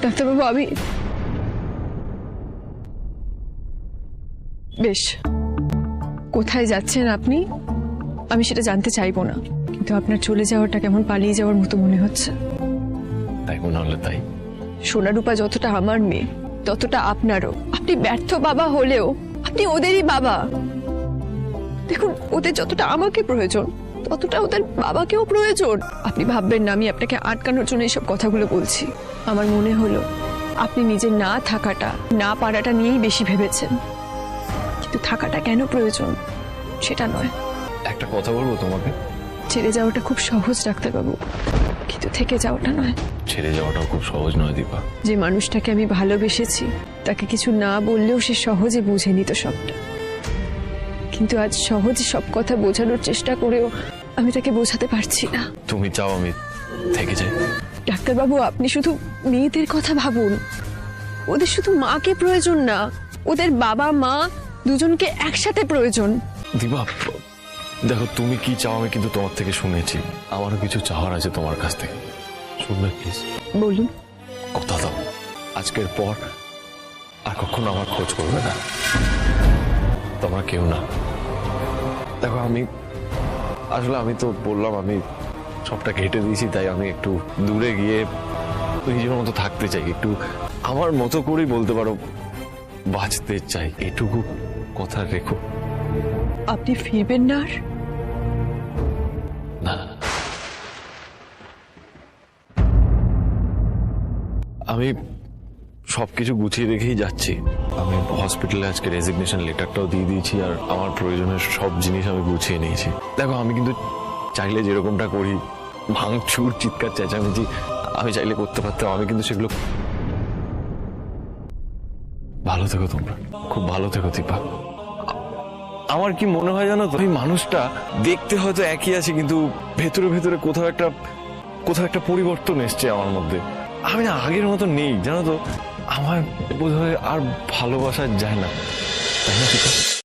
ডাক্তারবাবু, আমি বেশ, কোথায় যাচ্ছেন আপনি আমি সেটা জানতে চাইবো না, কিন্তু আপনার চলে যাওয়াটা কেমন পালিয়ে যাওয়ার মতো মনে হচ্ছে। তাই মনে হলে তাই। সোনারূপা যতটা আমার মেয়ে ততটা আপনারও। আপনি ব্যর্থ বাবা হলেও আপনি ওদেরই বাবা। দেখুন, ওদের যতটা আমাকে প্রয়োজন ততটা ওদের বাবাকেও প্রয়োজন। আপনি ভাববেন না আমি আপনাকে আটকানোর জন্য এইসব কথাগুলো বলছি। আমার মনে হলো আপনি নিজের না থাকাটা, না পারাটা নিয়েই বেশি ভেবেছেন, কিন্তু থাকাটা কেন প্রয়োজন সেটা নয়। একটা কথা বলবো তোমাকে? ছেড়ে যাওয়াটা খুব সহজ ডাক্তারবাবু, কিন্তু থেকে যাওয়াটা নয়। ছেড়ে যাওয়াটাও খুব সহজ নয় দীপা। যে মানুষটাকে আমি ভালোবেসেছি তাকে কিছু না বললেও সে সহজে বুঝে নিত সবটা, কিন্তু আজ সহজে সব কথা বোঝানোর চেষ্টা করেও আমি তাকে বোঝাতে পারছি না। তুমি চাও আমি থেকে যাই? ডাক্তারবাবু, আপনি শুধু মেয়েদের কথা ভাবুন। ওদের শুধু মাকে প্রয়োজন না, ওদের বাবা মা দুজনকে একসাথে প্রয়োজন। দীপা দেখো, তুমি কি চাও আমি কিন্তু তোমার থেকে শুনেছি। আমারও কিছু চাওয়ার আছে তোমার কাছ থেকে, শুনবে প্লিজ? বলুন। কথা দাও আজকের পর আর কখনো আমার খোঁজ করবে না, তোমরা কেউ না। দেখো আমি তো বললাম আমি সবটা ঘেটে দিয়েছি, তাই আমি একটু দূরে গিয়ে নিজের মতো থাকতে চাই, একটু আমার মতো করেই বলতে পারো বাঁচতে চাই। এটুকু কথা রেখো। আপনি ফিরবেন না আর? না, আমি সবকিছু গুছিয়ে রেখেই যাচ্ছি। আমি হসপিটালে আজকে রেজিগনেশন লেটারটাও দিয়ে দিয়েছি, আর আমার প্রয়োজনের সব জিনিস আমি গুছিয়ে নিয়েছি। দেখো, আমি কিন্তু চাইলে যেরকমটা করি, ভাঙচুর, চিৎকার, চেঁচামেচি, আমি চাইলে করতে পারতাম। আমি কিন্তু সেগুলো। ভালো থেকো তোমরা, খুব ভালো থেকো দীপা। আমার কি মনে হয় জানো তো, এই মানুষটা দেখতে হয়তো একই আছে, কিন্তু ভেতরে ভেতরে কোথাও একটা পরিবর্তন এসছে আমার মধ্যে। আমি না আগের মতো নেই জানো তো। আমার বোধহয় আর ভালোবাসা যায় না, তাই না দীপা?